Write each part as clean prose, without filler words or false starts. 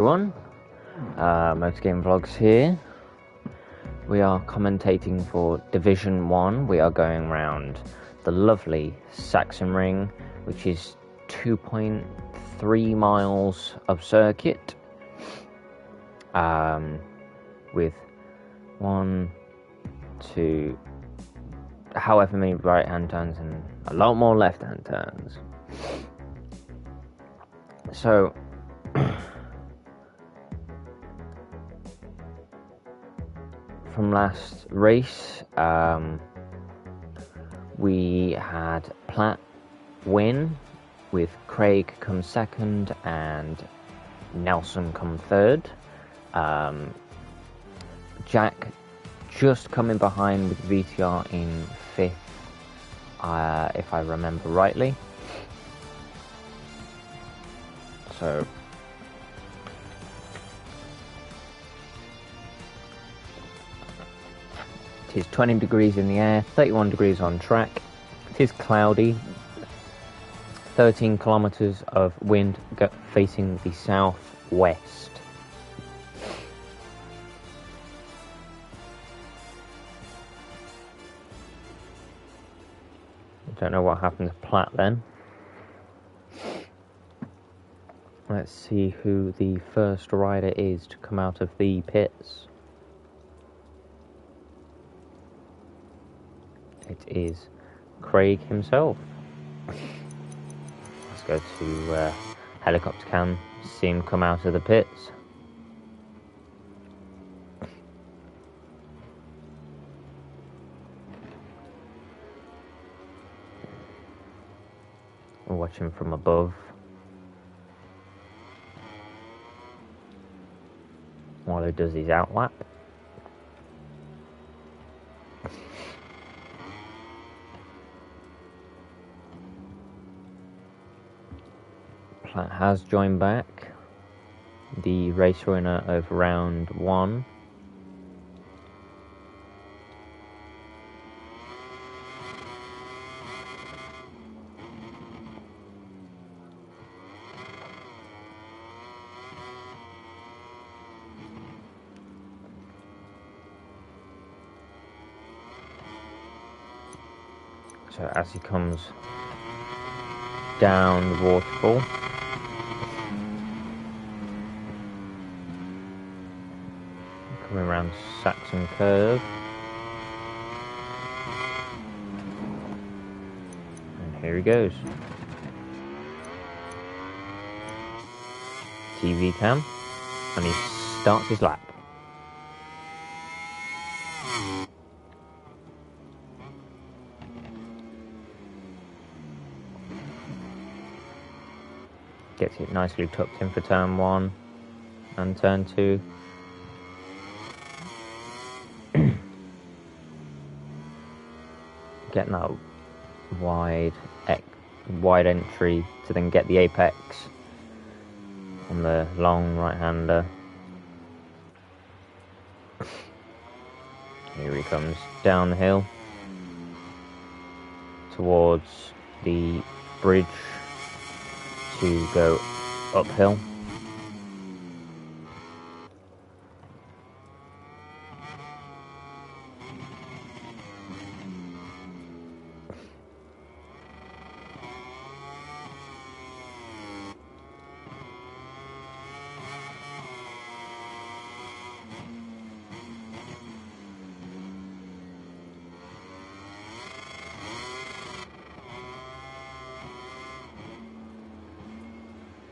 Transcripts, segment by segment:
Everyone, Motor Game Vlogs here. We are commentating for Division 1. We are going around the lovely Sachsenring, which is 2.3 miles of circuit, with 1, 2, however many right-hand turns and a lot more left-hand turns. So from last race, we had Platt win, with Craig come second and Nelson come third. Jack just coming behind with VTR in fifth, if I remember rightly. So it is 20 degrees in the air, 31 degrees on track. It is cloudy, 13 kilometers of wind facing the southwest. I don't know what happened to Platt then. Let's see who the first rider is to come out of the pits. It is Craig himself. Let's go to helicopter cam, see him come out of the pits. We'll watch him from above while he does his outlap. Platt has joined back, the race winner of round 1. So as he comes down the waterfall, coming around Saxon Curve, and here he goes. TV cam, and he starts his lap. Gets it nicely tucked in for turn 1 and turn 2. Getting that wide entry to then get the apex on the long right-hander. Here he comes down the hill towards the bridge to go uphill.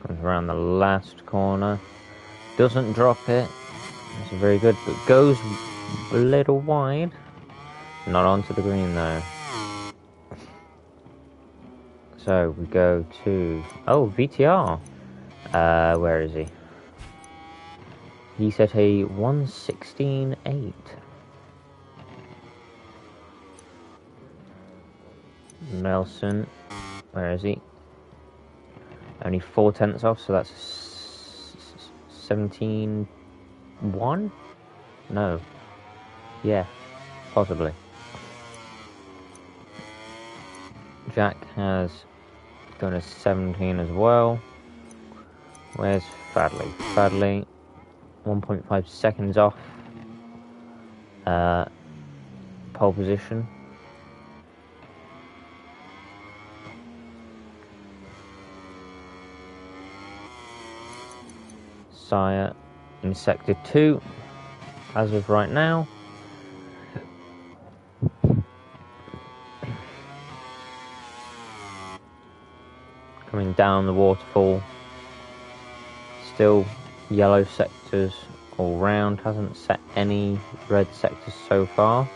Comes around the last corner, doesn't drop it, that's very good, but goes a little wide, not onto the green though. So we go to, VTR, where is he? He set a 1:16.8. Nelson, where is he? Only 4 tenths off, so that's 17.1? No. Yeah, possibly. Jack has done a 17 as well. Where's Fadley. Fadley, 1.5 seconds off pole position. Sire in sector 2 as of right now. Coming down the waterfall. Still yellow sectors all round. Hasn't set any red sectors so far.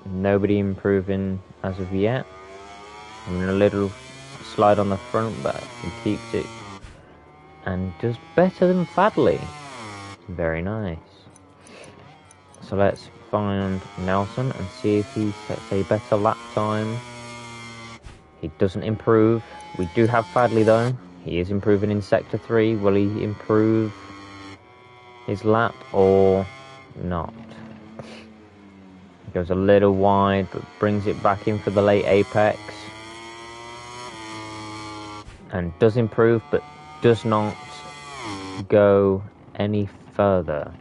Nobody improving as of yet. I mean, a little slide on the front, but he keeps it and does better than Fadley. Very nice. So let's find Nelson and see if he sets a better lap time. He doesn't improve. We do have Fadley though. He is improving in sector 3. Will he improve his lap or not? He goes a little wide, but brings it back in for the late apex. And does improve, but does not go any further.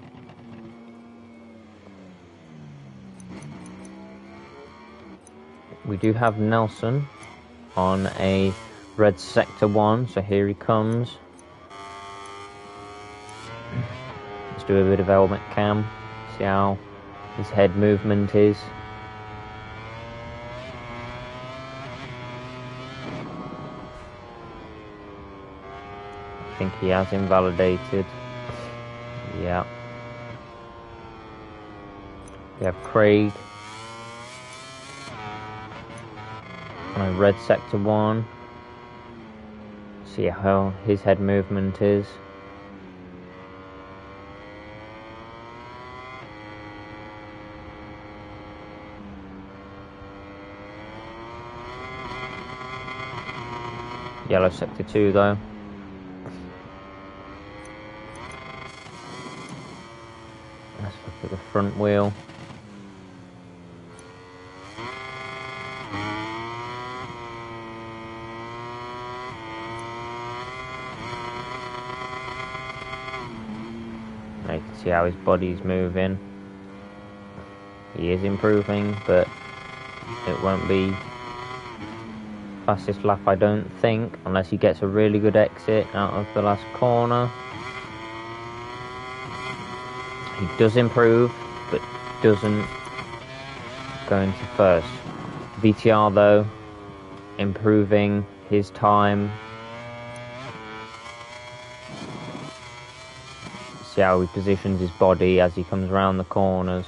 We do have Nelson on a red sector 1, so here he comes. Let's do a bit of helmet cam, see how his head movement is. I think he has invalidated. Yeah. We have Craig on a red sector 1. See how his head movement is. Yellow sector 2 though. Let's look at the front wheel. Now you can see how his body's moving. He is improving, but it won't be fastest lap, I don't think, unless he gets a really good exit out of the last corner. He does improve, but doesn't go into first. VTR though, improving his time. See how he positions his body as he comes around the corners.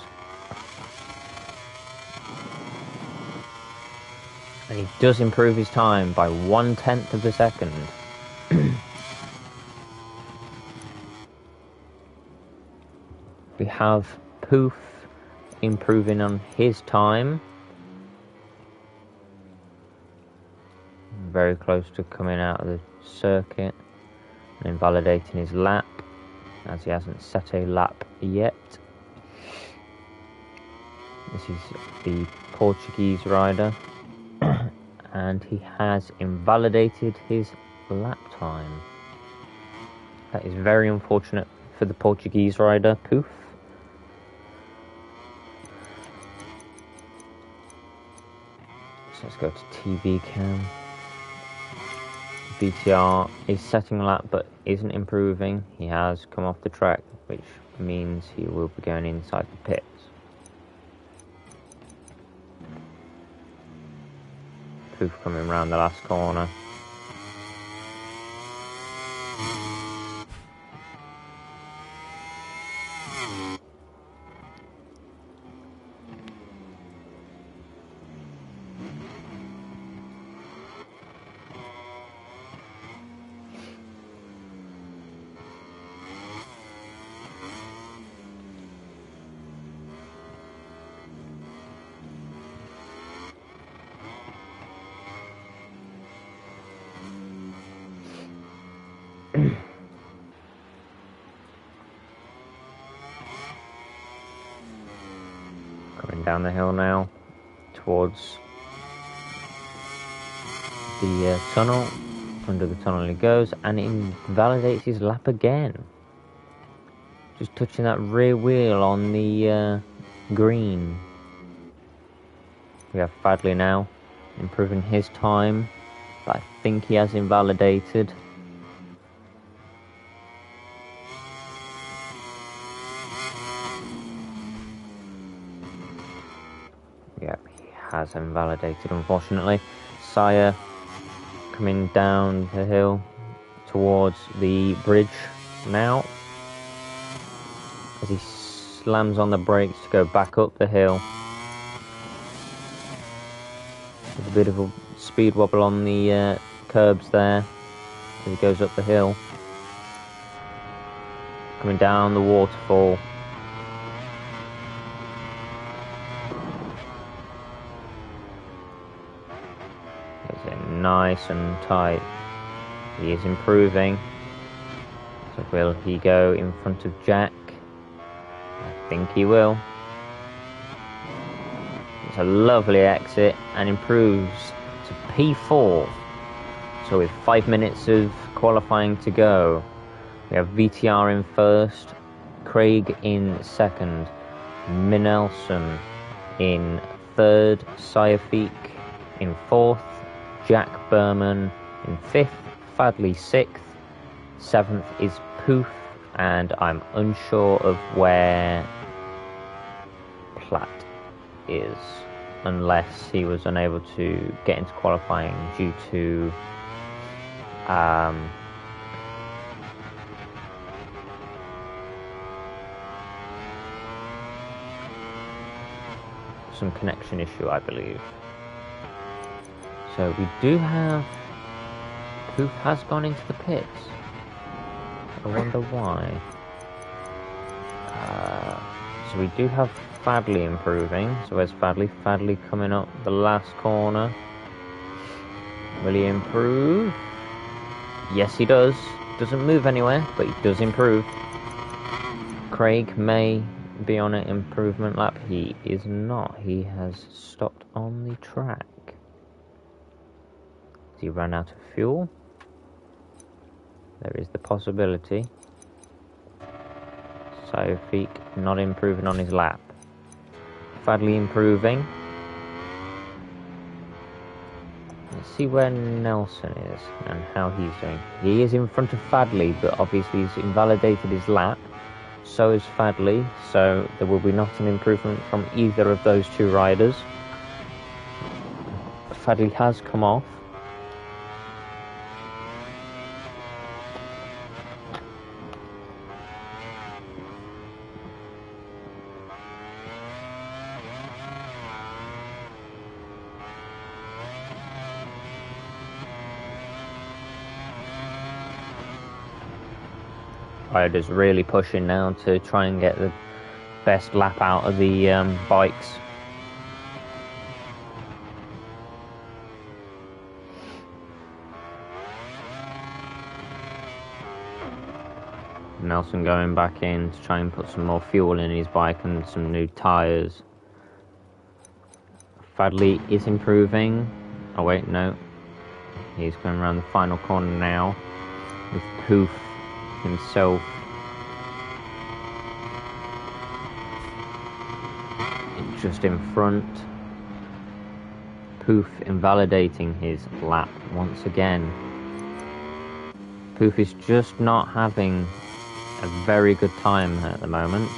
And he does improve his time by 1/10 of a second. We have Poof improving on his time. Very close to coming out of the circuit and invalidating his lap, as he hasn't set a lap yet. This is the Portuguese rider. And he has invalidated his lap time. That is very unfortunate for the Portuguese rider, Poof. So let's go to TV cam. VTR is setting a lap but isn't improving. He has come off the track, which means he will be going inside the pits. Poof coming around the last corner. Coming down the hill now towards the tunnel. Under the tunnel he goes, and it invalidates his lap again. Just touching that rear wheel on the green. We have Fadley now, improving his time, but I think he has invalidated. Yep, he has invalidated, unfortunately. Sire coming down the hill towards the bridge now, as he slams on the brakes to go back up the hill. There's a bit of a speed wobble on the curbs there as he goes up the hill. Coming down the waterfall. It's nice and tight. He is improving. So will he go in front of Jack? I think he will. It's a lovely exit and improves to P4. So with 5 minutes of qualifying to go, we have VTR in first, Craig in second, Minelson in third, Sayafik in fourth, Jack Berman in fifth, Fadley sixth, seventh is Poof, and I'm unsure of where Platt is, unless he was unable to get into qualifying due to some connection issue, I believe. So we do have Poof has gone into the pits. I wonder why. So we do have Fadley improving. So where's Fadley? Fadley coming up the last corner. Will he improve? Yes, he does. Doesn't move anywhere, but he does improve. Craig may be on an improvement lap. He is not. He has stopped on the track. Has he run out of fuel? There is the possibility. Sayafik not improving on his lap. Fadley improving. Let's see where Nelson is and how he's doing. He is in front of Fadley, but obviously he's invalidated his lap. So is Fadley, so there will be not an improvement from either of those two riders. Fadley has come off. Riders really pushing now to try and get the best lap out of the bikes. Nelson going back in to try and put some more fuel in his bike and some new tyres. Fadley is improving. Oh wait, no. He's going around the final corner now with Poof himself just in front. Poof invalidating his lap once again. Poof is just not having a very good time at the moment.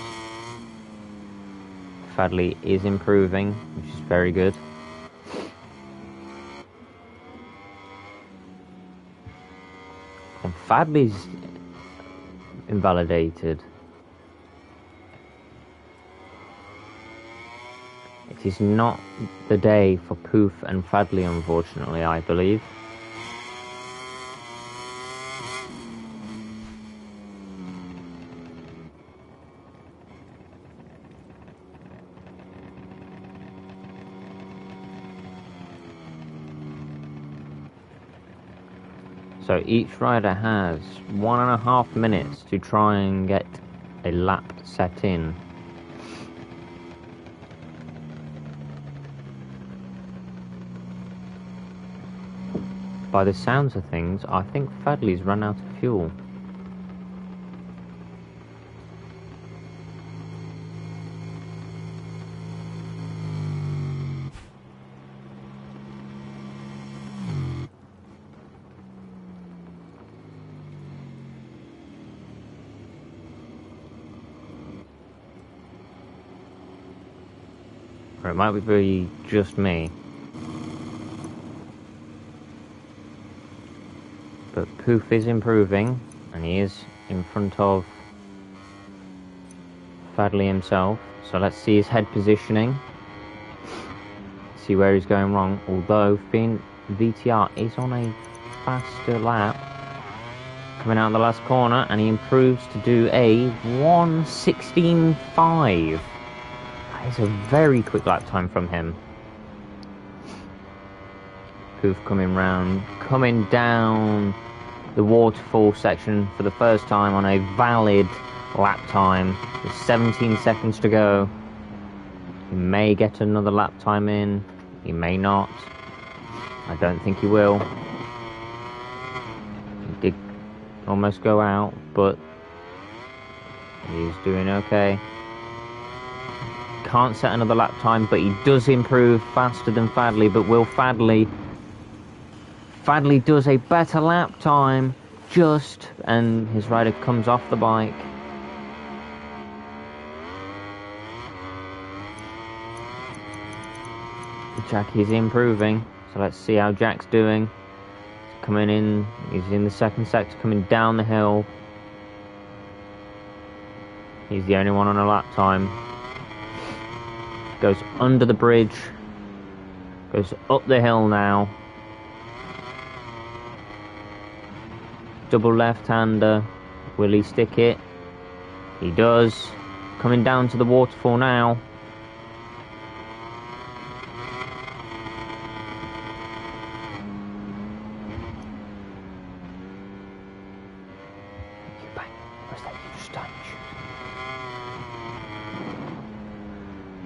Fadley is improving, which is very good. And Fadley's invalidated. It is not the day for Poof and Fadley, unfortunately, I believe. So each rider has 1.5 minutes to try and get a lap set in. by the sounds of things, I think Fadley's run out of fuel. Or it might be just me. But Poof is improving, and he is in front of Fadley himself. So let's see his head positioning. See where he's going wrong. Although VTR is on a faster lap. Coming out of the last corner, and he improves to do a 1:16.5. That is a very quick lap time from him. Poof coming down the waterfall section for the first time on a valid lap time. With 17 seconds to go. He may get another lap time in. He may not. I don't think he will. He did almost go out, but he's doing okay. Can't set another lap time, but he does improve faster than Fadley. But will Fadley does a better lap time, and his rider comes off the bike. Jack is improving, so let's see how Jack's doing. He's coming in, he's in the second sector, coming down the hill. He's the only one on a lap time. Goes under the bridge, goes up the hill now. Double left-hander, will he stick it? He does. Coming down to the waterfall now.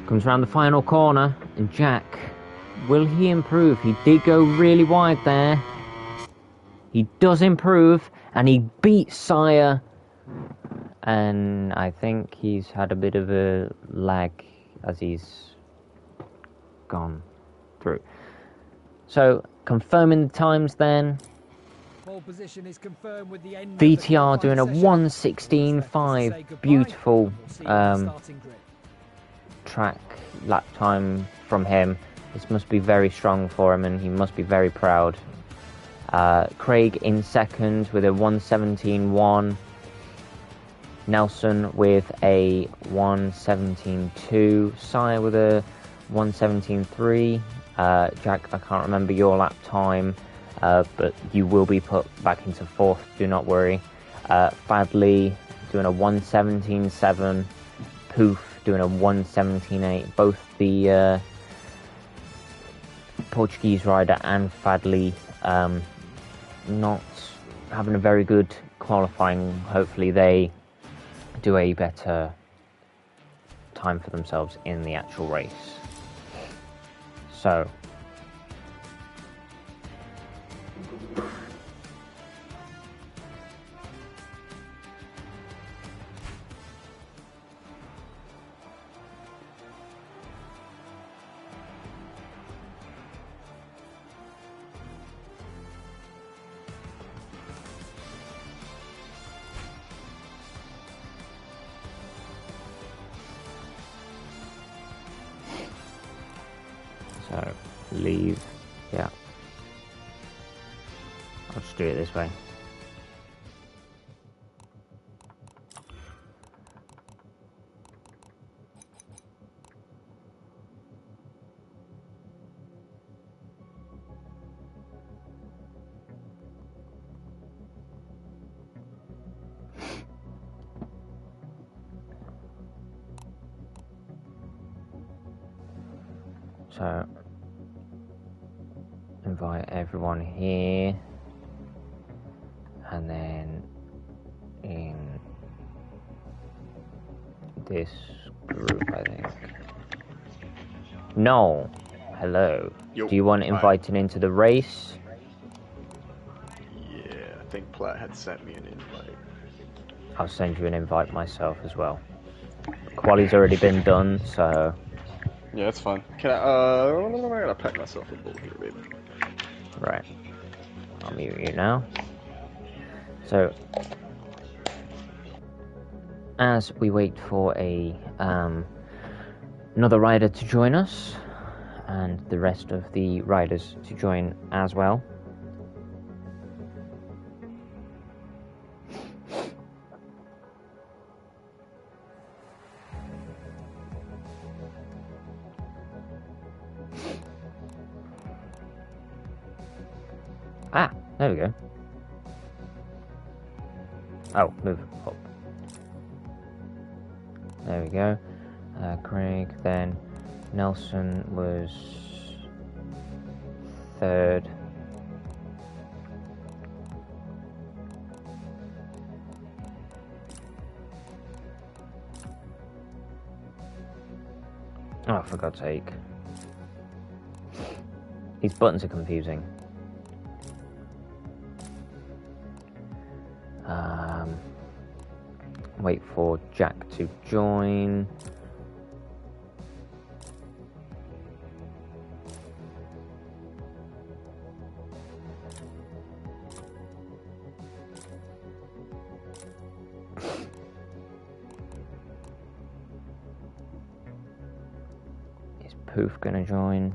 Comes around the final corner, and Jack, will he improve? He did go really wide there. He does improve, and he beats Sire. And I think he's had a bit of a lag as he's gone through. So, confirming the times then. Pole position is confirmed with the end VTR doing a 1:16.5. Beautiful track lap time from him. This must be very strong for him, and he must be very proud. Craig in second with a 1:17.1. Nelson with a 1:17.2. Sire with a 1:17.3. Jack, I can't remember your lap time, but you will be put back into fourth, do not worry. Fadley doing a 1:17.7. Poof doing a 1:17.8. Both the Portuguese rider and Fadley not having a very good qualifying. Hopefully they do a better time for themselves in the actual race. So leave, yeah. I'll just do it this way. So invite everyone here, and then in this group, I think. No, hello. Yo, do you want invited into the race? Platt had sent me an invite. I'll send you an invite myself as well. Quali's already been done, so... Yeah, it's fine. Can I gotta pack myself a bowl here, baby. Right. I'll mute you now. So, as we wait for another rider to join us, and the rest of the riders to join as well. Ah, there we go. Oh, move up. There we go. Craig, then Nelson was third. Oh, for God's sake. These buttons are confusing. Wait for Jack to join. Is Poof gonna join?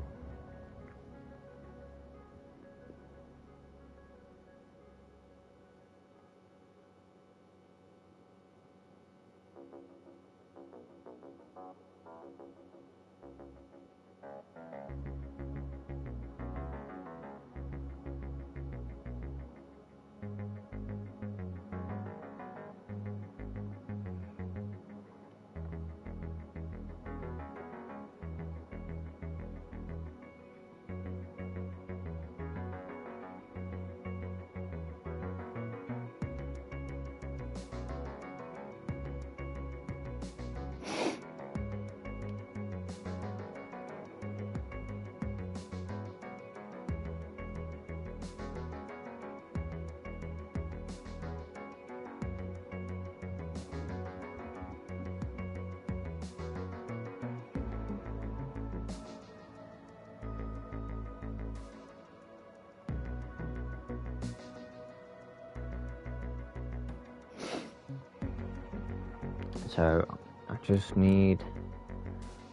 So, I just need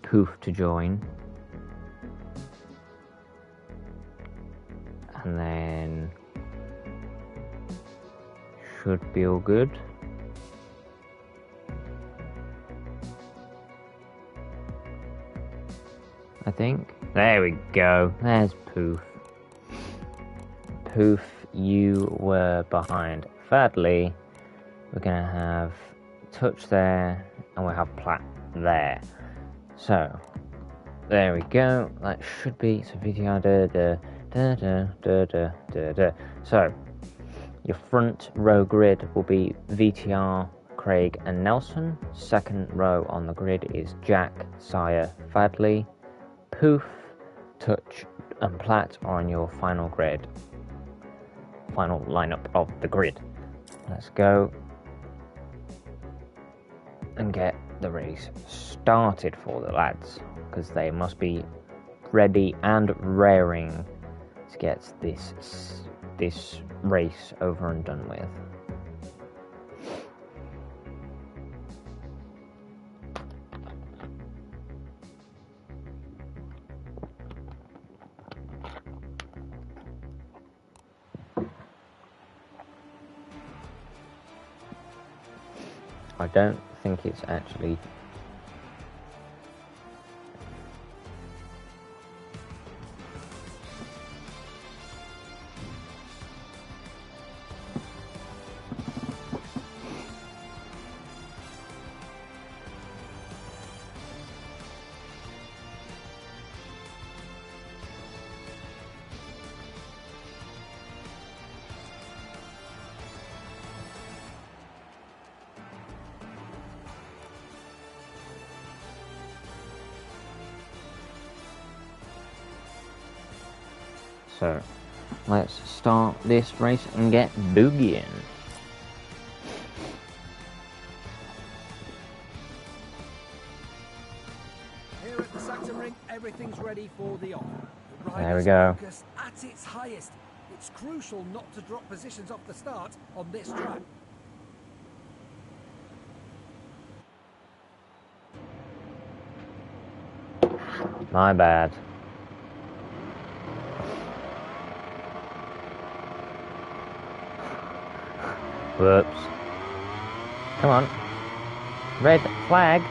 Poof to join. And then... should be all good. I think. There we go. There's Poof. Poof, you were behind. Thirdly, we're going to have Touch there, and we'll have Platt there. So, there we go. That should be so video. So, your front row grid will be VTR, Craig, and Nelson. Second row on the grid is Jack, Sire, Fadley, Poof, Touch, and Platt are on your final grid. Final lineup of the grid. Let's go and get the race started for the lads, because they must be ready and raring to get this race over and done with. I don't think it's actually... So, Let's start this race and get boogieing. Here at the sachsenring, everything's ready for the off. The There we rider's go. focus at its highest. It's crucial not to drop positions off the start on this track. My bad. Whoops. Come on. Red flag.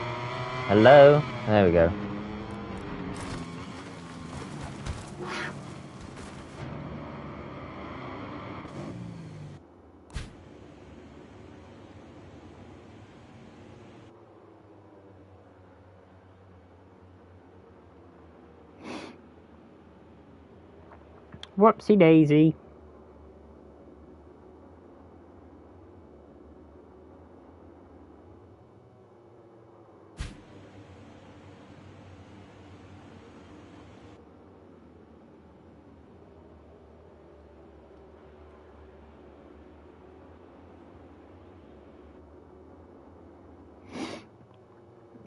Hello. There we go. Whoopsie daisy.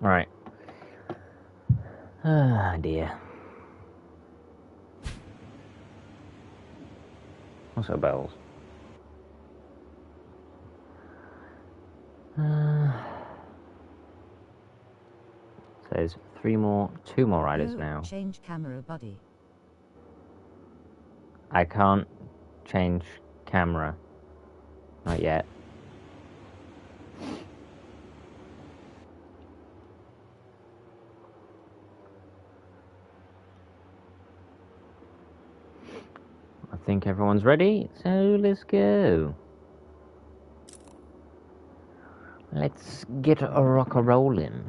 Right. Ah, dear. Also bells. So there's two more riders now. Change camera, buddy. I can't change camera. Not yet. I think everyone's ready, so let's go. Let's get a rock-a-rollin'.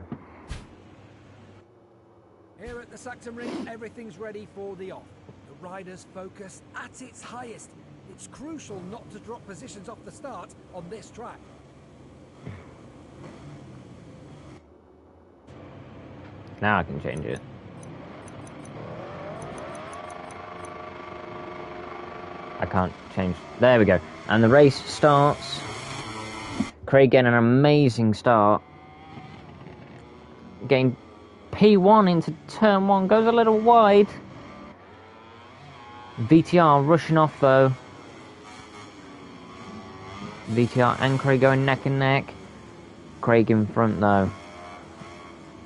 Here at the sachsenring, everything's ready for the off. The rider's focus at its highest. It's crucial not to drop positions off the start on this track. Now I can change it. I can't change. There we go. And the race starts. Craig getting an amazing start. Getting P1 into turn 1. Goes a little wide. VTR rushing off though. VTR and Craig going neck and neck. Craig in front though.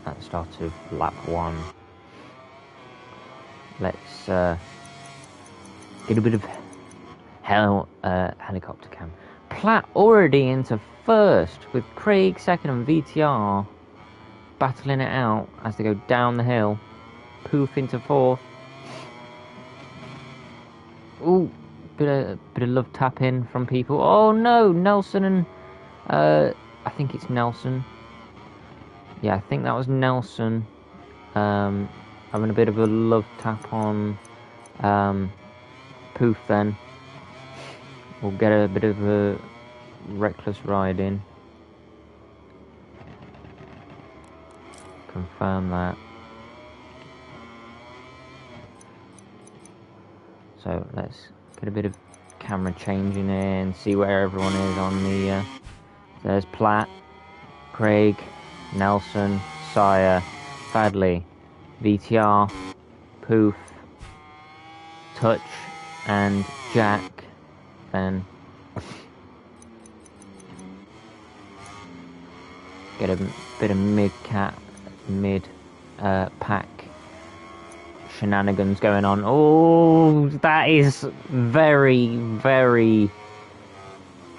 At the start of lap 1. Let's get a bit of helicopter cam. Platt already into first with Craig second and VTR battling it out as they go down the hill. Poof into fourth. Ooh, bit of love tapping from people. Oh no, Nelson and I think it's Nelson. Yeah, I think that was Nelson. Having a bit of a love tap on Poof then. We'll get a bit of a reckless ride in. Confirm that. So let's get a bit of camera changing in, see where everyone is on the there's Platt, Craig, Nelson, Sire, Fadley, VTR, Poof, Touch, and Jack. Then get a bit of mid-pack shenanigans going on. Oh, that is very, very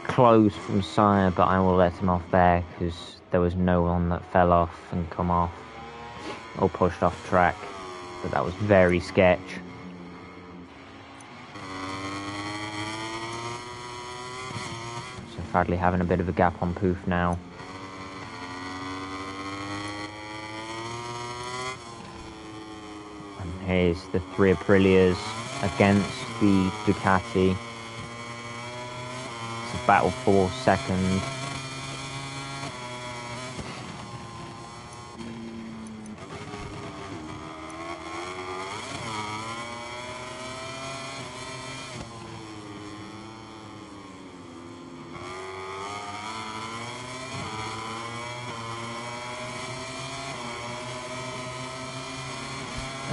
close from Sire, but I will let him off there because there was no one that fell off and come off or pushed off track. But that was very sketch. So Fadley having a bit of a gap on Poof now. And here's the three Aprilias against the Ducati. It's a battle for second.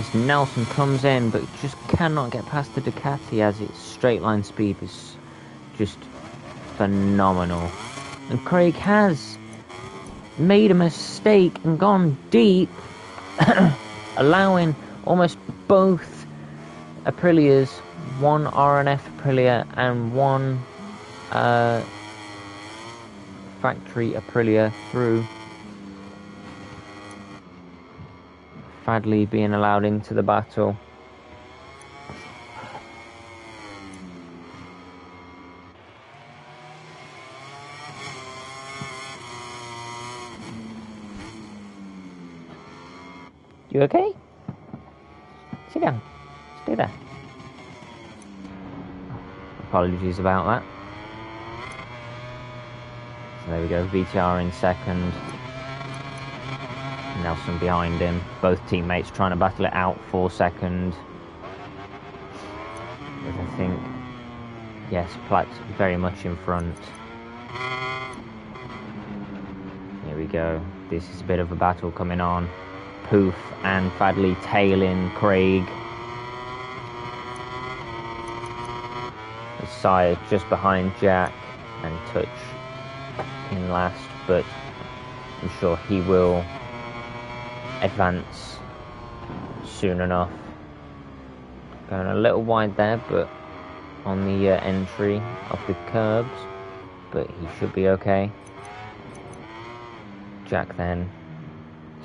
as Nelson comes in, but just cannot get past the Ducati as its straight line speed is just phenomenal. And Craig has made a mistake and gone deep, allowing almost both Aprilias, one RNF Aprilia and one factory Aprilia through. Fadley being allowed into the battle. You okay? Sit down. Stay there. Apologies about that. So there we go, VTR in second. Nelson behind him. Both teammates trying to battle it out for second. But I think, yes, Platt's very much in front. Here we go. This is a bit of a battle coming on. Poof and Fadley tailing Craig. Sire just behind Jack, and Touch in last, but I'm sure he will advance soon enough. Going a little wide there, but on the entry off the curbs, but he should be okay. Jack then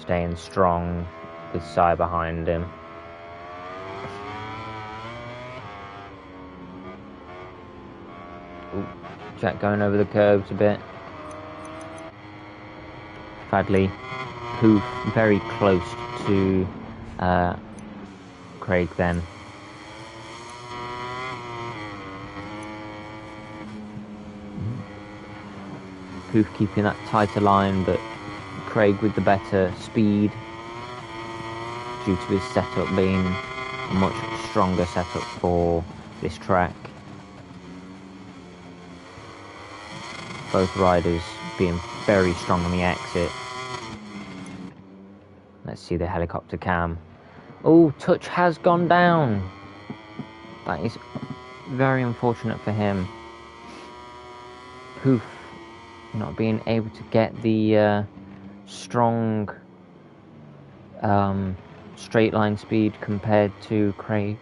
staying strong with Sire behind him. Ooh, Jack going over the curbs a bit. Fadley, who very close to Craig then. Poof keeping that tighter line, but Craig with the better speed due to his setup being a much stronger setup for this track. Both riders being very strong on the exit. Let's see the helicopter cam. Oh, Touch has gone down. That is very unfortunate for him. Poof not being able to get the strong straight line speed compared to Craig.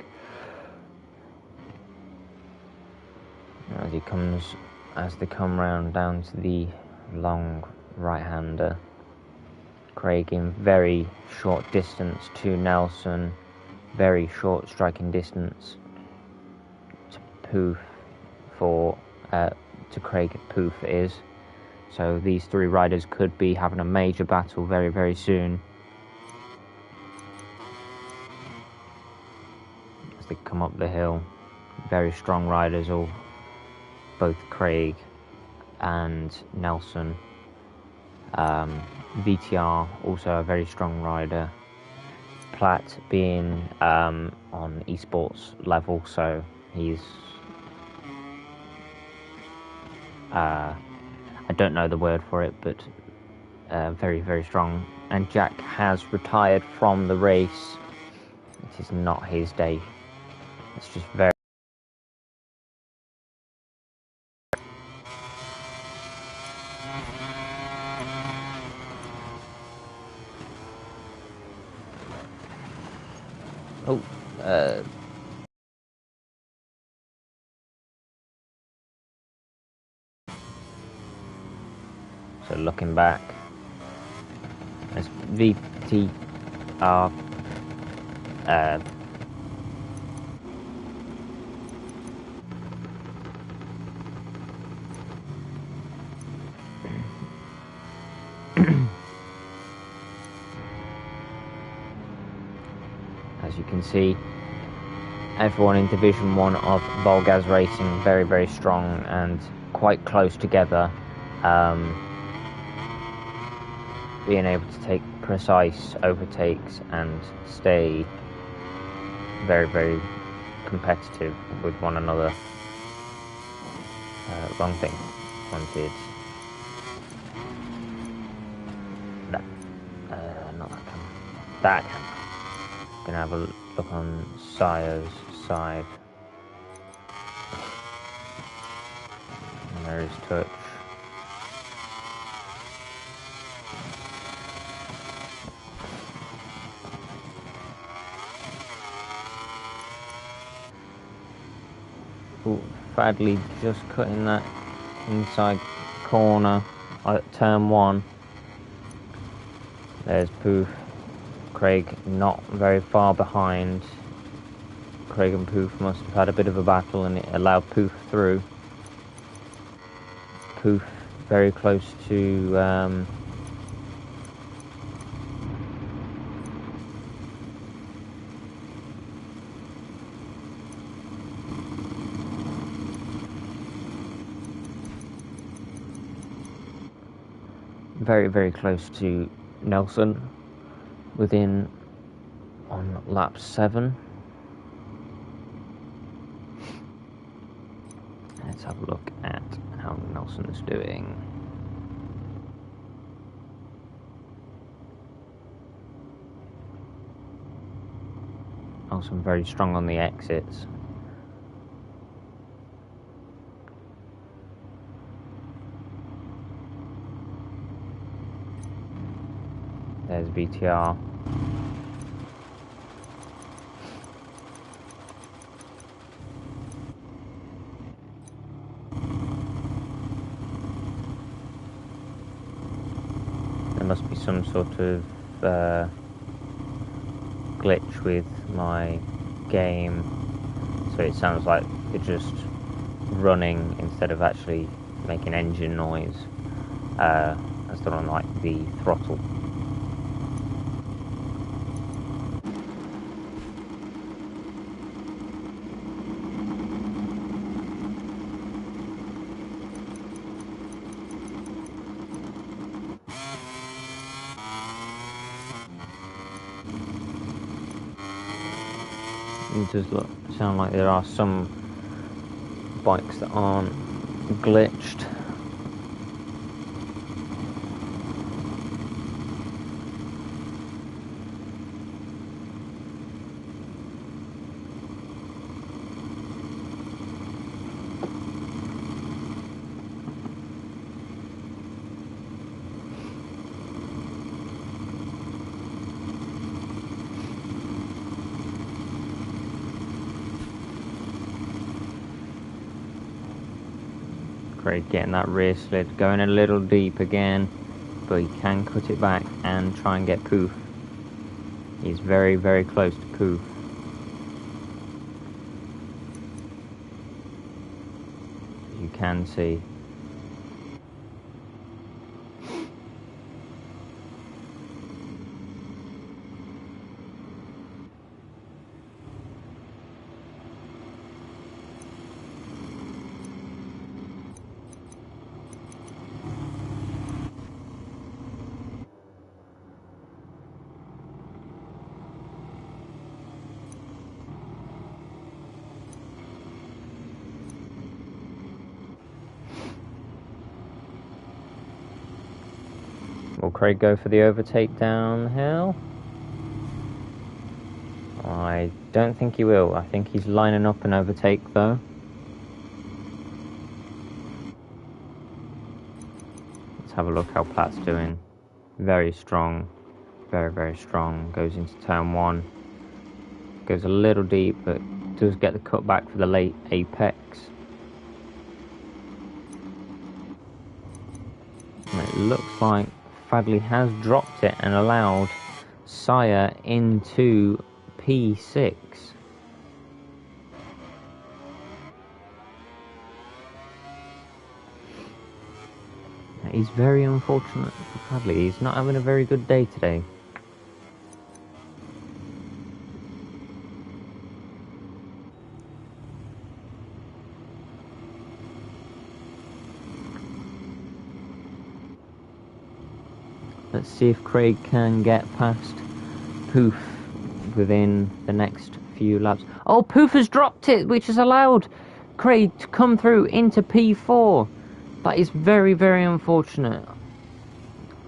As they come round down to the long right-hander. Craig in very short distance to Nelson, very short striking distance to Poof to Craig Poof is. So these three riders could be having a major battle very, very soon. As they come up the hill, very strong riders, both Craig and Nelson. VTR also a very strong rider. Platt being on esports level, so he's I don't know the word for it, but very, very strong. And Jack has retired from the race. It is not his day. It's just very... Oh, so looking back, as VTR as you can see, everyone in Division 1 of Volgaz Racing very, very strong and quite close together. Being able to take precise overtakes and stay very, very competitive with one another. Wrong thing. Wanted that. Not that camera. That camera. Gonna have a look on Sire's side. And there is touch. Ooh, Fadley just cutting that inside corner at turn 1. There's Poof. Craig not very far behind. Craig and Poof must have had a bit of a battle and it allowed Poof through. Poof very close to very, very close to Nelson, within on lap 7. Let's have a look at how Nelson is doing. Nelson very strong on the exits. There's BTR. There must be some sort of glitch with my game, so it sounds like it's just running instead of actually making engine noise as they're on like the throttle. It does sound like there are some bikes that aren't glitched. Craig getting that rear slid, going a little deep again, but he can cut it back and try and get Poof. He's very, very close to Poof. You can see. Will Craig go for the overtake downhill? I don't think he will. I think he's lining up an overtake though. Let's have a look how Platt's doing. Very strong. Very, very strong. Goes into turn 1. Goes a little deep, but does get the cut back for the late apex. And it looks like Fadley has dropped it and allowed Sire into P6. That is very unfortunate for Fadley. He's not having a very good day today. Let's see if Craig can get past Poof within the next few laps. Oh, Poof has dropped it, which has allowed Craig to come through into P4. That is very, very unfortunate.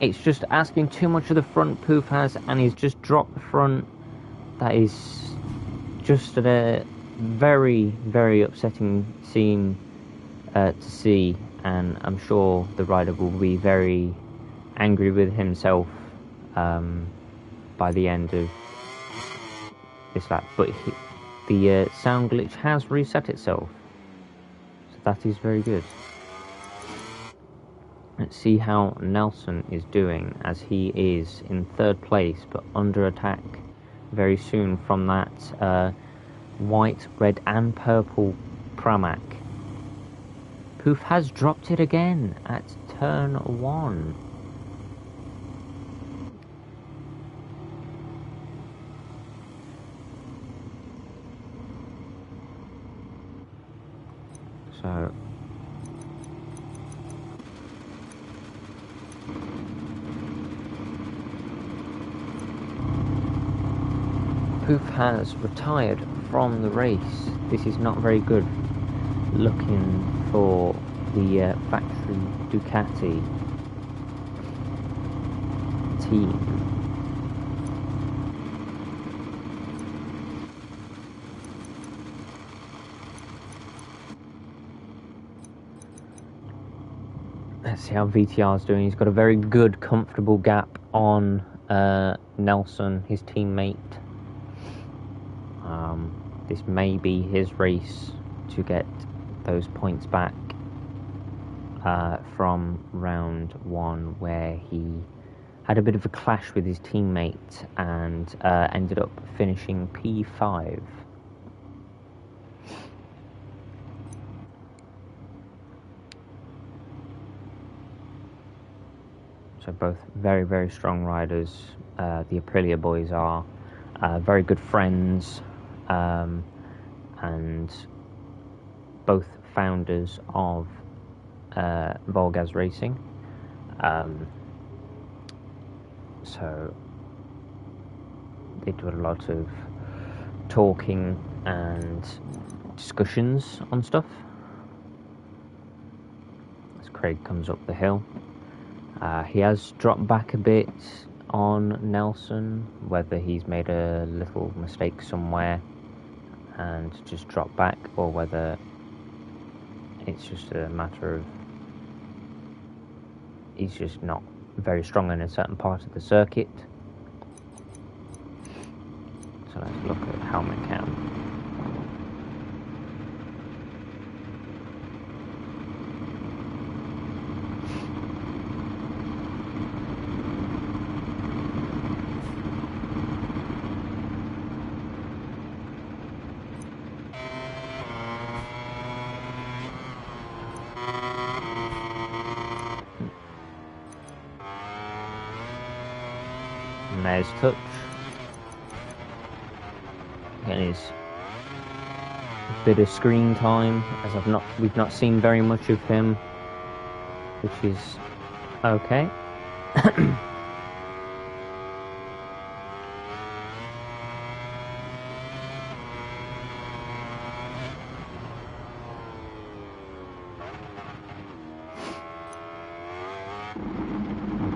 It's just asking too much of the front Poof has, and he's just dropped the front That is just a very, very upsetting scene to see, and I'm sure the rider will be very angry with himself by the end of this lap. But the sound glitch has reset itself, so that is very good. Let's see how Nelson is doing, as he is in 3rd place but under attack very soon from that white, red and purple Pramac. Poof has dropped it again at turn 1. So Poof has retired from the race. This is not very good looking for the factory Ducati team. Let's see how VTR is doing. He's got a very good, comfortable gap on Nelson, his teammate. This may be his race to get those points back from round 1, where he had a bit of a clash with his teammate and ended up finishing P5. So both very, very strong riders. The Aprilia boys are very good friends, and both founders of Volgas Racing. So they do a lot of talking and discussions on stuff. As Craig comes up the hill, he has dropped back a bit on Nelson, whether he's made a little mistake somewhere and just dropped back, or whether it's just a matter of he's just not very strong in a certain part of the circuit. So let's look at helmet cam. And there's Touch. Getting his bit of screen time, as we've not seen very much of him, which is okay.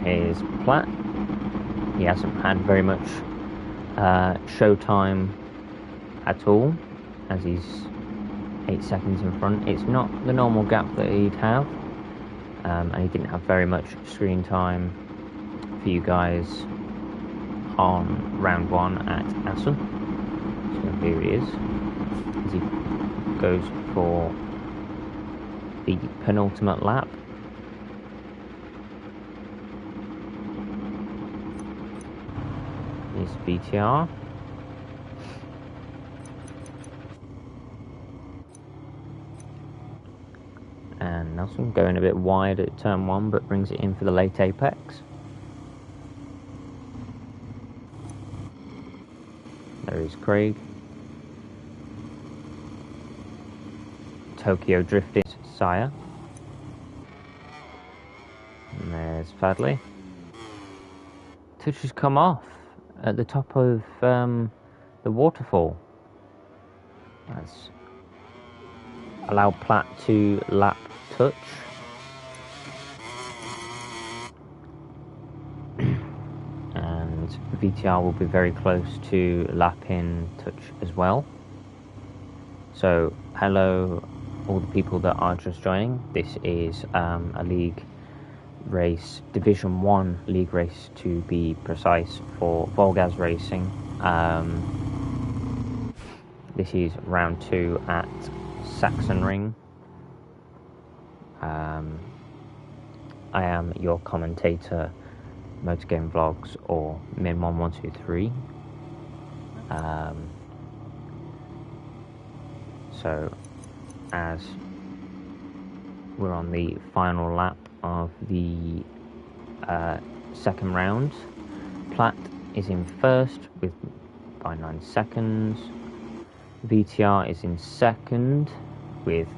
Here's Platt. He hasn't had very much showtime at all, as he's 8 seconds in front. It's not the normal gap that he'd have, and he didn't have very much screen time for you guys on round 1 at Assen. So here he is, as he goes for the penultimate lap. Is BTR. And Nelson going a bit wide at turn 1, but brings it in for the late apex. There is Craig. Tokyo drifting Sire. And there's Fadley. Touch has come off at the top of the waterfall. That's allowed Platt to lap Touch. And and VTR will be very close to lap-in touch as well. So, hello all the people that are just joining. This is a league race, Division 1 league race to be precise, for Volgaz Racing. This is round 2 at Sachsenring. I am your commentator, Motor Game Vlogs, or Min1123. So, as we're on the final lap of the second round, Platt is in first by 9 seconds. VTR is in second with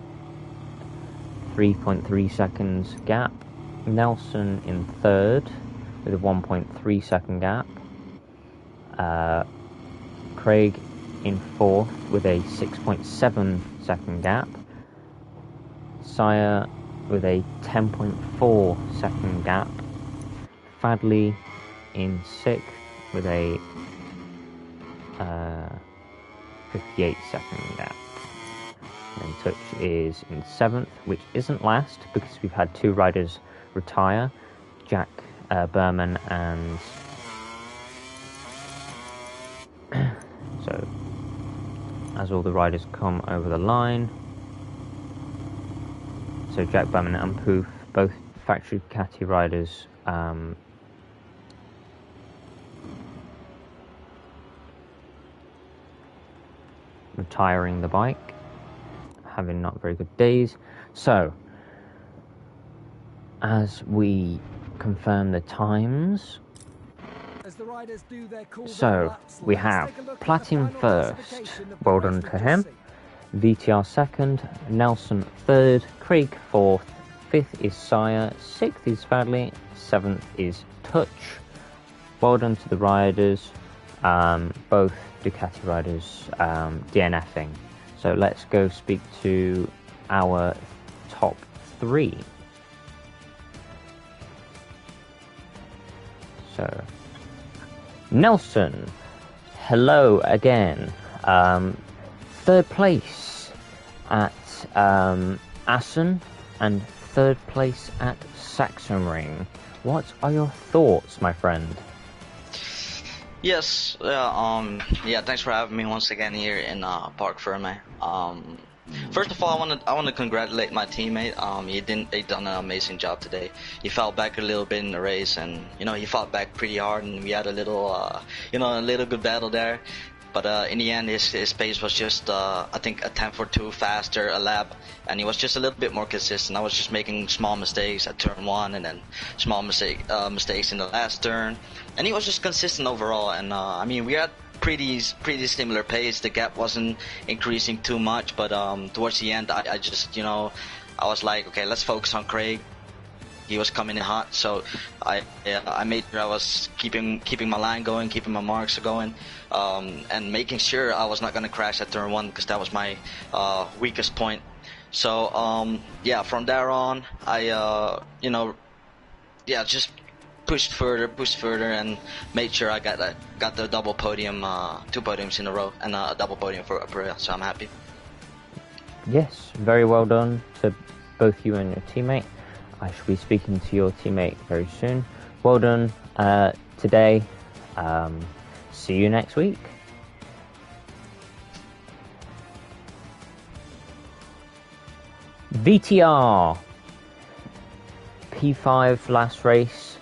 3.3 seconds gap. Nelson in third with a 1.3 second gap. Craig in fourth with a 6.7 second gap. Sire with a 10.4 second gap. Fadley in sixth with a 58 second gap. And Touch is in seventh, which isn't last because we've had 2 riders retire, Jack Berman and so as all the riders come over the line, so Jack Berman and Poof, both factory Ducati riders, retiring the bike, having not very good days. So as we confirm the times, As the riders do their cool so laps, we let's have take a look at the Platin final first, classification of the well race done we've to just him. seen. VTR second, Nelson third, Craig fourth, fifth is Sire, sixth is Fadley, seventh is Touch. Well done to the riders, both Ducati riders DNFing. So let's go speak to our top 3. So, Nelson, hello again. Third place at Assen and third place at Sachsenring. What are your thoughts, my friend? Yes, thanks for having me once again here in Park Ferme. First of all, I want to congratulate my teammate. He done an amazing job today. He fell back a little bit in the race, and he fought back pretty hard, and we had a little a little good battle there. But in the end, his pace was just I think a tenth or two faster a lap, and he was just a little bit more consistent. I was just making small mistakes at turn 1, and then small mistakes in the last turn, and he was just consistent overall. And I mean, we had pretty similar pace. The gap wasn't increasing too much, but towards the end, I just I was like, okay, let's focus on Craig. He was coming in hot, so I made sure I was keeping my line going, keeping my marks going, and making sure I was not going to crash at turn 1 because that was my weakest point. So from there on, I just pushed further, and made sure I got the double podium, 2 podiums in a row, and a double podium for Aprilia. So I'm happy. Yes, very well done to both you and your teammate. I shall be speaking to your teammate very soon. Well done today. See you next week. VTR P5 last race,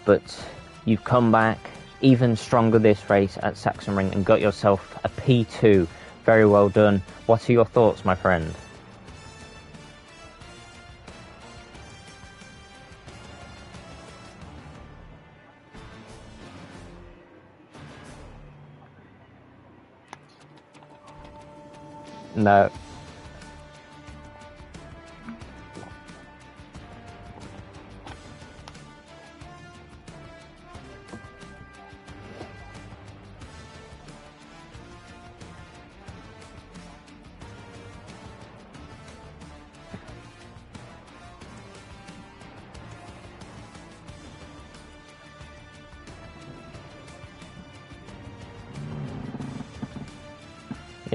but you've come back even stronger this race at Sachsenring and got yourself a P2. Very well done. What are your thoughts, my friend? No.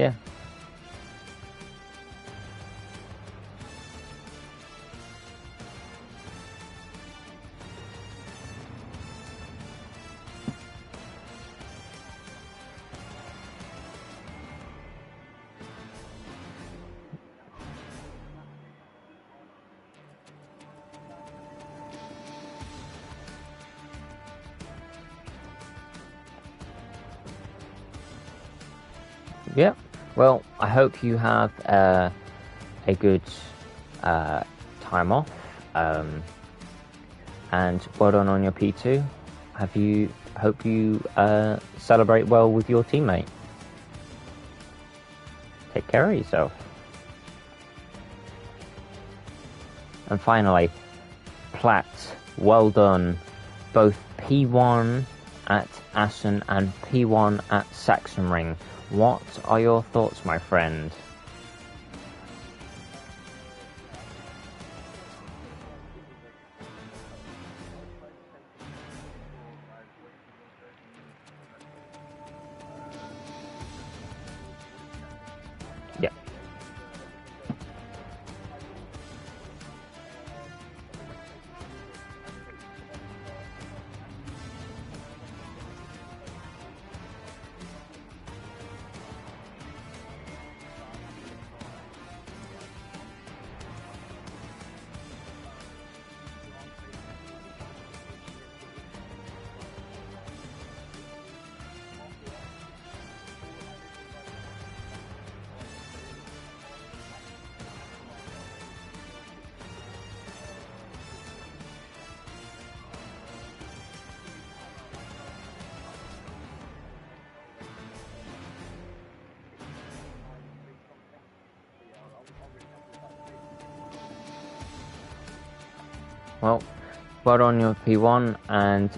Yeah. Yeah. Well, I hope you have a good time off. And well done on your P2. Hope you celebrate well with your teammate. Take care of yourself. And finally, Platt, well done. Both P1 at Assen and P1 at Sachsenring. What are your thoughts, my friend? Yeah. Well done on your P1, and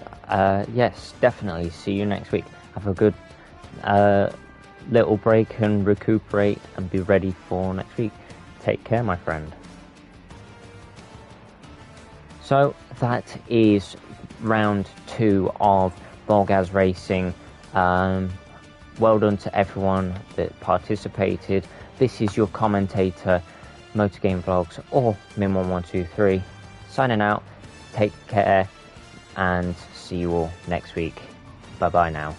yes, definitely see you next week. Have a good little break and recuperate and be ready for next week. Take care, my friend. So that is round 2 of Volgaz Racing. Well done to everyone that participated. This is your commentator, Motor Game Vlogs, or Min1123, signing out. Take care and see you all next week. Bye bye now.